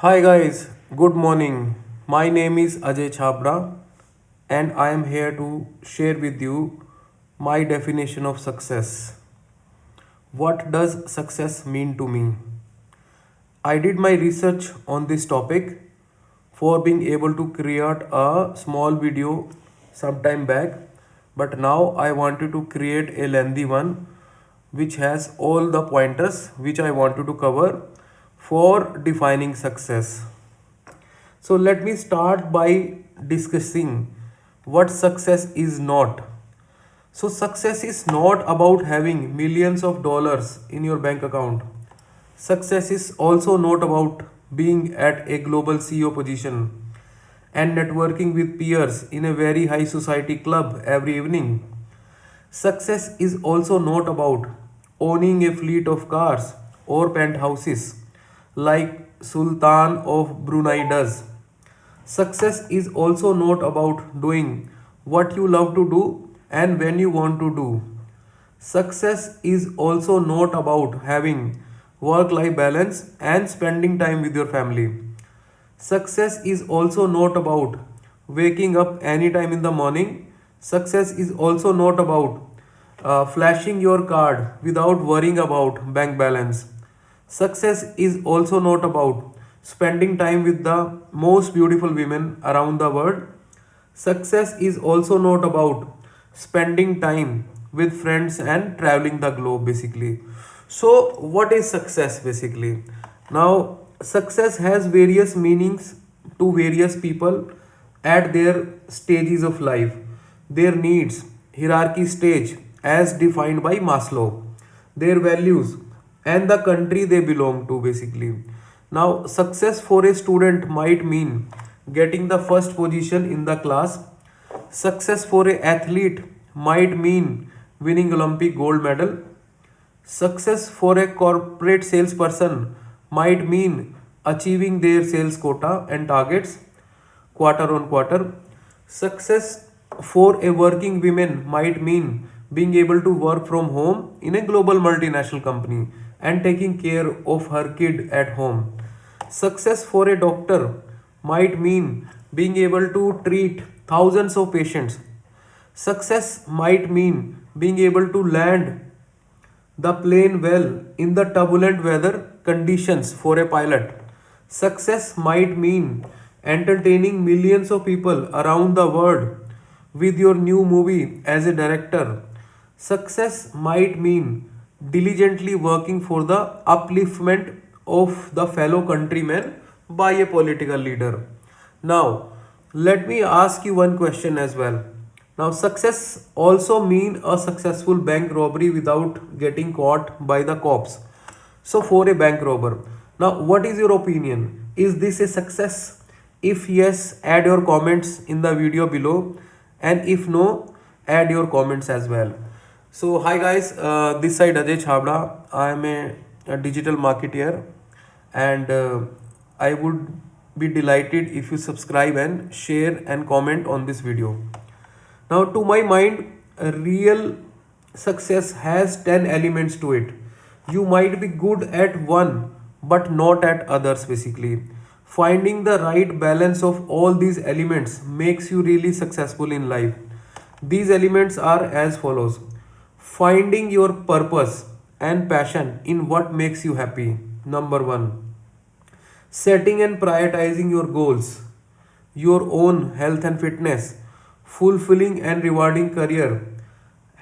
Hi guys, good morning. My name is Ajay Chhabra and I am here to share with you my definition of success. What does success mean to me? I did my research on this topic for being able to create a small video sometime back, but now I wanted to create a lengthy one which has all the pointers which I wanted to cover for defining success. So let me start by discussing what success is not. So success is not about having millions of dollars in your bank account. Success is also not about being at a global CEO position and networking with peers in a very high society club every evening. Success is also not about owning a fleet of cars or penthouses like Sultan of Brunei does. Success is also not about doing what you love to do and when you want to do. Success is also not about having work life balance and spending time with your family. Success is also not about waking up anytime in the morning. Success is also not about flashing your card without worrying about bank balance. Success is also not about spending time with the most beautiful women around the world. Success is also not about spending time with friends and traveling the globe basically. So, what is success basically? Now, success has various meanings to various people at their stages of life, their needs, hierarchy stage as defined by Maslow, their values, and the country they belong to basically. Now, success for a student might mean getting the first position in the class. Success for a athlete might mean winning Olympic gold medal. Success for a corporate salesperson might mean achieving their sales quota and targets quarter on quarter. Success for a working woman might mean being able to work from home in a global multinational company and taking care of her kid at home. Success for a doctor might mean being able to treat thousands of patients. Success might mean being able to land the plane well in the turbulent weather conditions for a pilot. Success might mean entertaining millions of people around the world with your new movie as a director. Success might mean diligently working for the upliftment of the fellow countrymen by a political leader. Now, let me ask you one question as well. Now, success also mean a successful bank robbery without getting caught by the cops. So, for a bank robber, now what is your opinion? Is this a success? If yes, add your comments in the video below, and if no, add your comments as well. So, hi guys, this side Ajay Chhabra. I am a digital marketer, and I would be delighted if you subscribe and share and comment on this video. Now, to my mind, a real success has 10 elements to it. You might be good at one, but not at others, basically. Finding the right balance of all these elements makes you really successful in life. These elements are as follows: finding your purpose and passion in what makes you happy. Number one, setting and prioritizing your goals, your own health and fitness, fulfilling and rewarding career,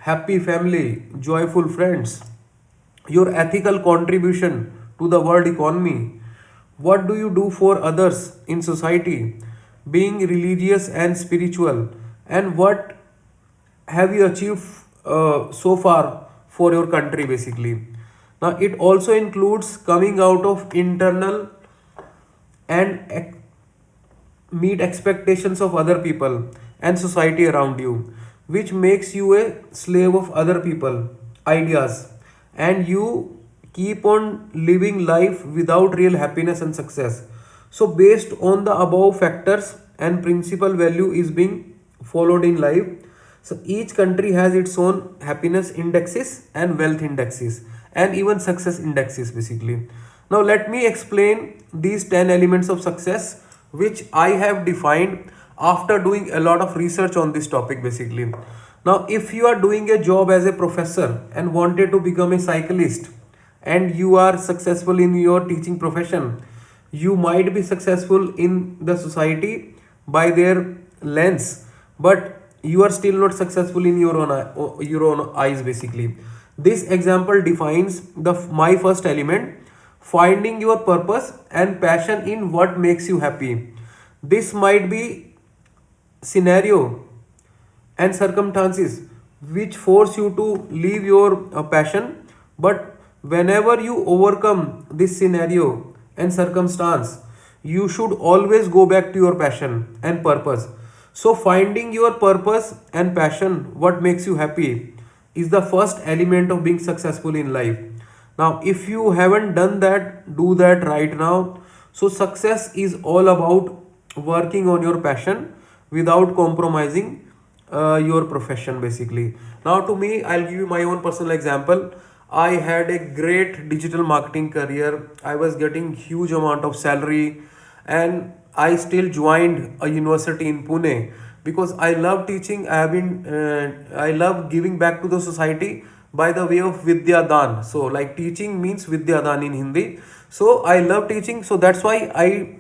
happy family, joyful friends, your ethical contribution to the world economy. What do you do for others in society? Being religious and spiritual. And what have you achieved so far for your country basically? Now, it also includes coming out of internal and meet expectations of other people and society around you, which makes you a slave of other people ideas, and you keep on living life without real happiness and success. So based on the above factors and principal value is being followed in life, so each country has its own happiness indexes and wealth indexes and even success indexes basically. Now let me explain these 10 elements of success which I have defined after doing a lot of research on this topic basically. Now if you are doing a job as a professor and wanted to become a cyclist and you are successful in your teaching profession, you might be successful in the society by their lens, but you are still not successful in your own eyes basically. This example defines the my first element, finding your purpose and passion in what makes you happy. This might be scenario and circumstances which force you to leave your passion, but whenever you overcome this scenario and circumstance, you should always go back to your passion and purpose. So finding your purpose and passion, what makes you happy, is the first element of being successful in life. Now if you haven't done that, do that right now. So success is all about working on your passion without compromising your profession basically. Now to me, I'll give you my own personal example. I had a great digital marketing career. I was getting huge amount of salary, and I still joined a university in Pune because I love teaching. I love giving back to the society by the way of Vidya Dan. So like teaching means Vidya Dan in Hindi. So I love teaching. So that's why I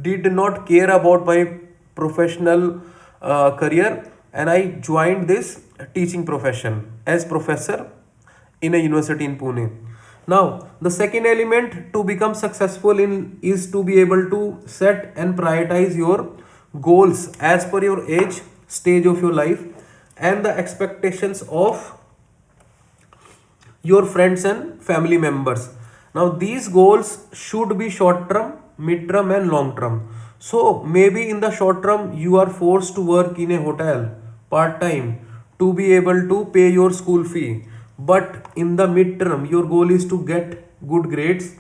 did not care about my professional career, and I joined this teaching profession as professor in a university in Pune. Now, the second element to become successful in is to be able to set and prioritize your goals as per your age, stage of your life, and the expectations of your friends and family members. Now, these goals should be short term, mid term, and long term. So, maybe in the short term, you are forced to work in a hotel part time to be able to pay your school fee. But in the mid term, your goal is to get good grades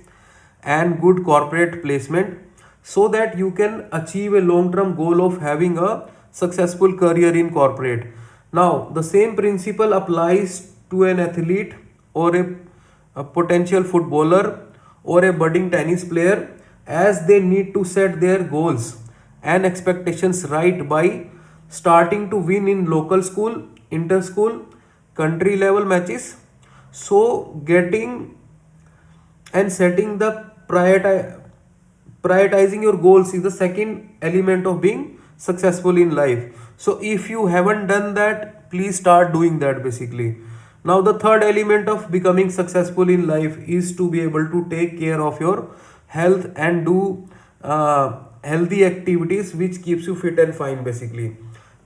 and good corporate placement so that you can achieve a long term goal of having a successful career in corporate. Now, the same principle applies to an athlete or a potential footballer or a budding tennis player, as they need to set their goals and expectations right by starting to win in local school, inter school, country level matches. So getting and setting the prioritizing your goals is the second element of being successful in life. So if you haven't done that, please start doing that basically. Now the third element of becoming successful in life is to be able to take care of your health and do healthy activities which keeps you fit and fine basically.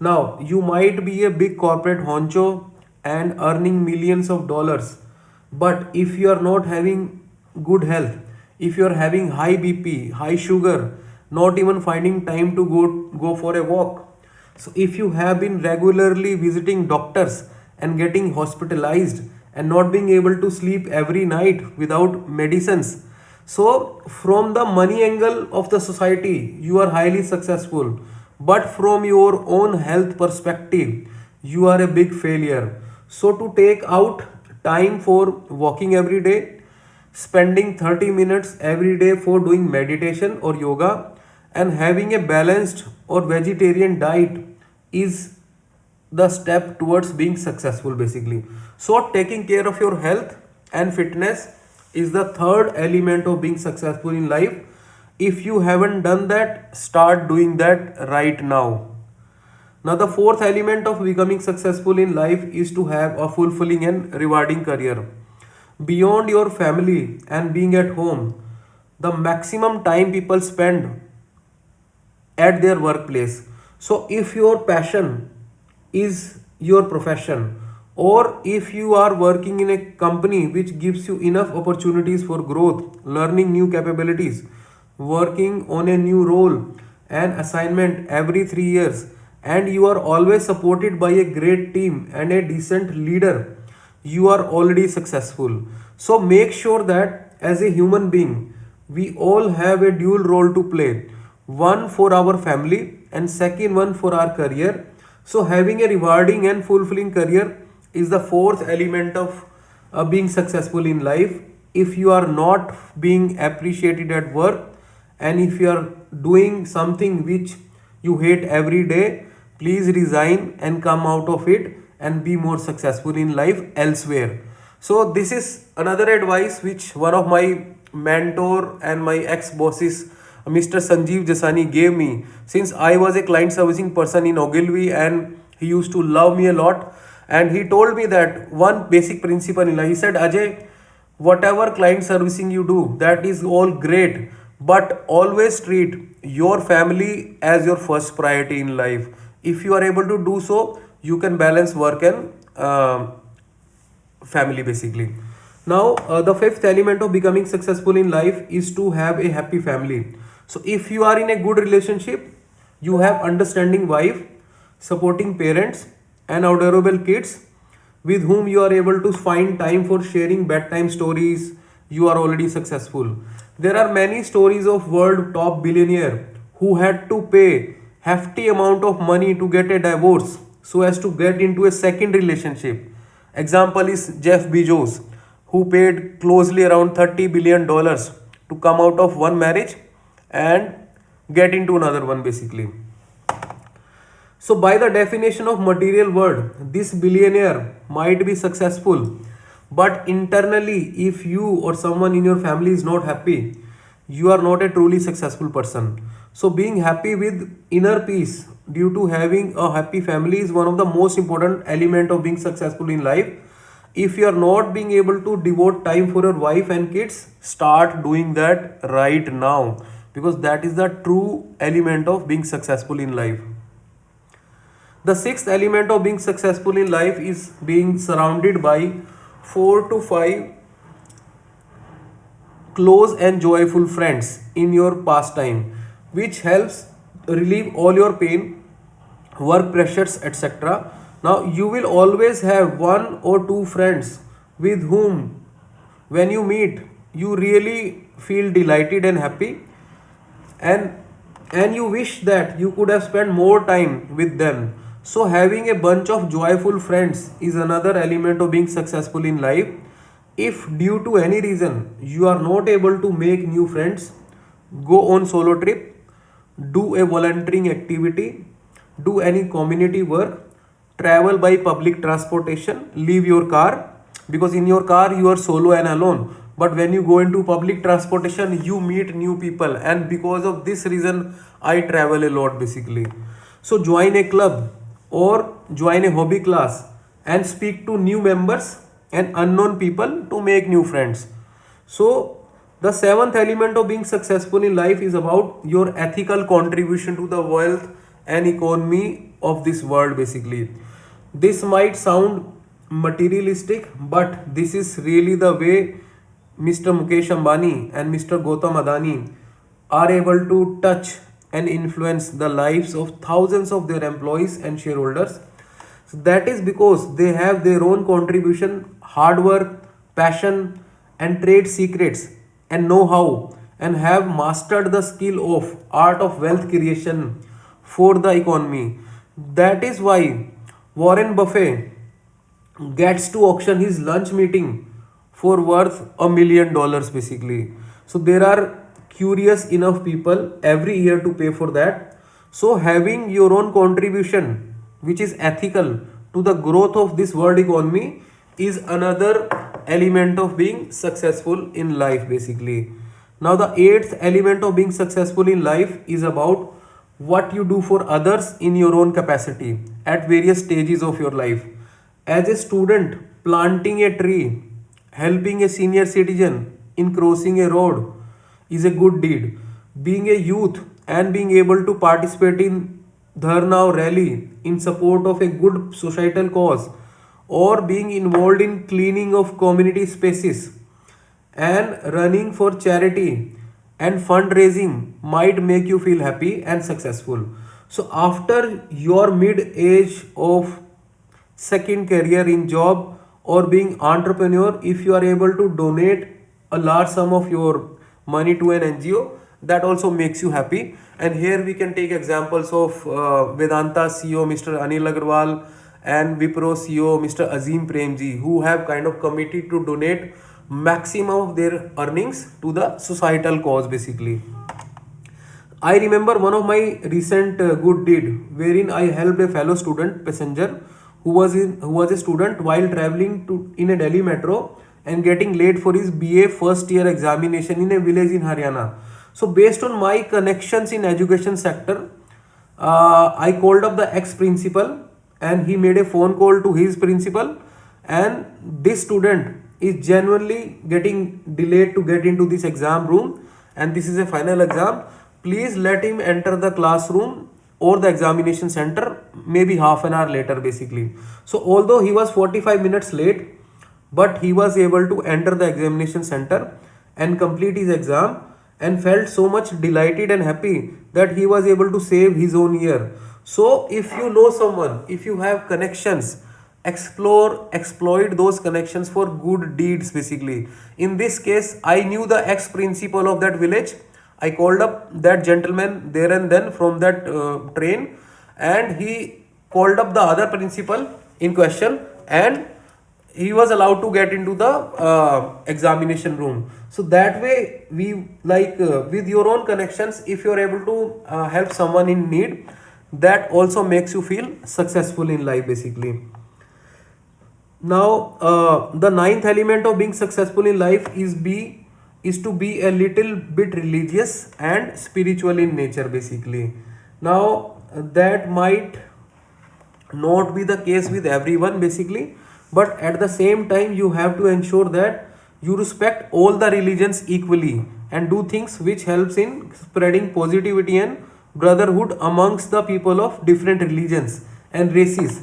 Now you might be a big corporate honcho and earning millions of dollars, but if you are not having good health, if you are having high BP, high sugar, not even finding time to go for a walk, so if you have been regularly visiting doctors and getting hospitalized and not being able to sleep every night without medicines, so from the money angle of the society, you are highly successful. But from your own health perspective, you are a big failure. So to take out time for walking every day, spending 30 minutes every day for doing meditation or yoga, and having a balanced or vegetarian diet is the step towards being successful basically. So taking care of your health and fitness is the third element of being successful in life. If you haven't done that, start doing that right now. Now the fourth element of becoming successful in life is to have a fulfilling and rewarding career. Beyond your family and being at home, the maximum time people spend at their workplace. So if your passion is your profession, or if you are working in a company which gives you enough opportunities for growth, learning new capabilities, working on a new role and assignment every 3 years, and you are always supported by a great team and a decent leader, you are already successful. So make sure that as a human being, we all have a dual role to play, one for our family and second one for our career. So having a rewarding and fulfilling career is the fourth element of being successful in life. if you are not being appreciated at work, and if you are doing something which you hate every day, please resign and come out of it and be more successful in life elsewhere. So this is another advice which one of my mentor and my ex bosses, Mr. Sanjeev Jasani, gave me since I was a client servicing person in Ogilvy, and he used to love me a lot. And he told me that one basic principle in life. He said, Ajay, whatever client servicing you do, that is all great, but always treat your family as your first priority in life. If you are able to do so, you can balance work and family basically. Now the fifth element of becoming successful in life is to have a happy family. So if you are in a good relationship, you have understanding wife, supporting parents, and adorable kids with whom you are able to find time for sharing bedtime stories, you are already successful. There are many stories of world top billionaire who had to pay hefty amount of money to get a divorce so as to get into a second relationship. Example is Jeff Bezos, who paid closely around $30 billion to come out of one marriage and get into another one basically. So by the definition of material world, this billionaire might be successful, but internally, if you or someone in your family is not happy, you are not a truly successful person. So being happy with inner peace due to having a happy family is one of the most important element of being successful in life. If you are not being able to devote time for your wife and kids, start doing that right now, because that is the true element of being successful in life. The sixth element of being successful in life is being surrounded by 4 to 5 close and joyful friends in your pastime, which helps relieve all your pain, work pressures, etc. Now, you will always have 1 or 2 friends with whom, when you meet, you really feel delighted and happy, and you wish that you could have spent more time with them. So having a bunch of joyful friends is another element of being successful in life. If due to any reason you are not able to make new friends, go on solo trip, do a volunteering activity, do any community work, travel by public transportation, leave your car, because in your car you are solo and alone, but when you go into public transportation you meet new people, and because of this reason I travel a lot basically. So join a club or join a hobby class and speak to new members and unknown people to make new friends. So the seventh element of being successful in life is about your ethical contribution to the wealth and economy of this world basically. This might sound materialistic, but this is really the way Mr. Mukesh Ambani and Mr. Gautam Adani are able to touch and influence the lives of thousands of their employees and shareholders. So that is because they have their own contribution, hard work, passion, and trade secrets and know how, and have mastered the skill of art of wealth creation for the economy. That is why Warren Buffett gets to auction his lunch meeting for worth $1 million basically. So there are curious enough people every year to pay for that. So having your own contribution which is ethical to the growth of this world economy is another element of being successful in life basically. Now the eighth element of being successful in life is about what you do for others in your own capacity at various stages of your life. As a student, planting a tree, helping a senior citizen in crossing a road is a good deed. Being a youth and being able to participate in Dharna or rally in support of a good societal cause, or being involved in cleaning of community spaces and running for charity and fundraising might make you feel happy and successful. So after your mid age of second career in job or being entrepreneur, if you are able to donate a large sum of your money to an NGO, that also makes you happy. And here we can take examples of Vedanta CEO Mr. Anil Agarwal and Wipro CEO Mr. Azim Premji, who have kind of committed to donate maximum of their earnings to the societal cause basically. I remember one of my recent good deed wherein I helped a fellow student passenger who was a student while traveling to in a Delhi metro and getting late for his BA first year examination in a village in Haryana. So based on my connections in education sector, I called up the ex principal and he made a phone call to his principal, and this student is genuinely getting delayed to get into this exam room, and this is a final exam. Please let him enter the classroom or the examination center maybe half an hour later basically. So although he was 45 minutes late, but he was able to enter the examination center and complete his exam, and felt so much delighted and happy that he was able to save his own year. So if you know someone, if you have connections, exploit those connections for good deeds basically. In this case, I knew the ex principal of that village. I called up that gentleman there and then from that train, and he called up the other principal in question, and he was allowed to get into the examination room. So that way we with your own connections, if you're able to help someone in need, that also makes you feel successful in life basically. Now the ninth element of being successful in life is to be a little bit religious and spiritual in nature basically. Now that might not be the case with everyone basically, but at the same time you have to ensure that you respect all the religions equally and do things which helps in spreading positivity and brotherhood amongst the people of different religions and races,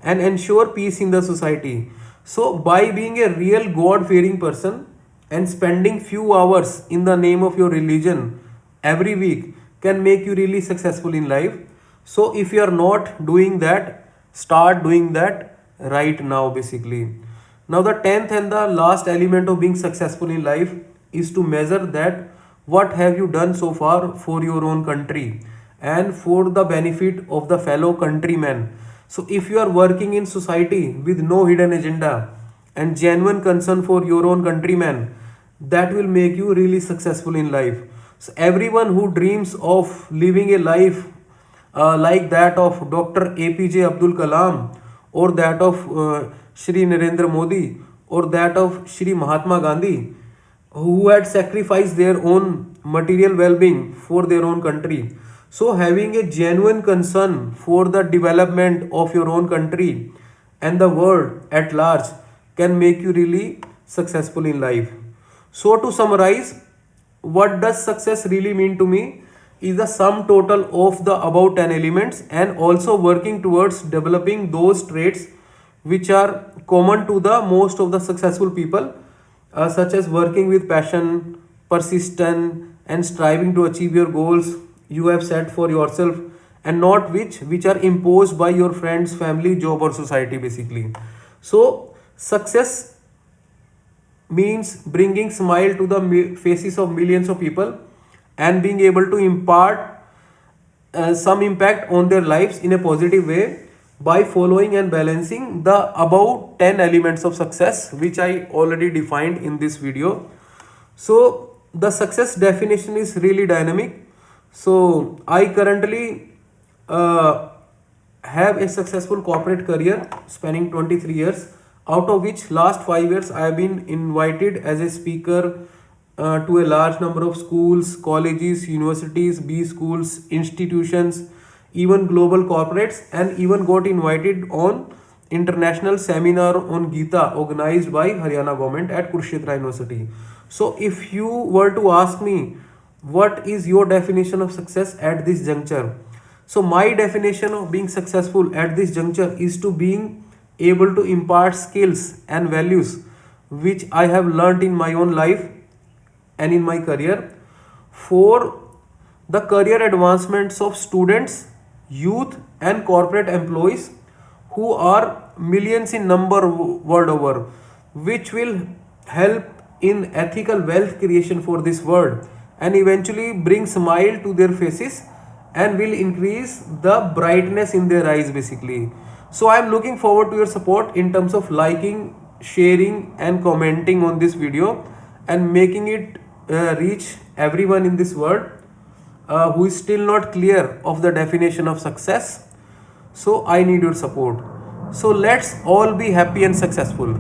and ensure peace in the society. So by being a real god fearing person and spending few hours in the name of your religion every week can make you really successful in life. So if you are not doing that, start doing that right now basically. Now the 10th and the last element of being successful in life is to measure that what have you done so far for your own country and for the benefit of the fellow countrymen. So if you are working in society with no hidden agenda and genuine concern for your own countrymen, that will make you really successful in life. So everyone who dreams of living a life like that of Dr. APJ Abdul Kalam, or that of Shri Narendra Modi, or that of Shri Mahatma Gandhi, who had sacrificed their own material well-being for their own country. So having a genuine concern for the development of your own country and the world at large can make you really successful in life. So to summarize, what does success really mean to me is the sum total of the above 10 elements, and also working towards developing those traits which are common to the most of the successful people, such as working with passion, persistence, and striving to achieve your goals you have set for yourself, and not which are imposed by your friends, family, job, or society basically. So success means bringing smile to the faces of millions of people and being able to impart some impact on their lives in a positive way by following and balancing the above 10 elements of success which I already defined in this video. So the success definition is really dynamic. So I currently have a successful corporate career spanning 23 years, out of which last 5 years I have been invited as a speaker to a large number of schools, colleges, universities, B schools, institutions, even global corporates, and even got invited on international seminar on Gita organized by Haryana government at Kurukshetra University. So if you were to ask me what is your definition of success at this juncture, so my definition of being successful at this juncture is to being able to impart skills and values which I have learned in my own life and in my career for the career advancements of students, youth, and corporate employees who are millions in number world over, which will help in ethical wealth creation for this world and eventually bring smile to their faces and will increase the brightness in their eyes basically. So I am looking forward to your support in terms of liking sharing and commenting on this video and making it reach everyone in this world who is still not clear of the definition of success. So I need your support. So let's all be happy and successful.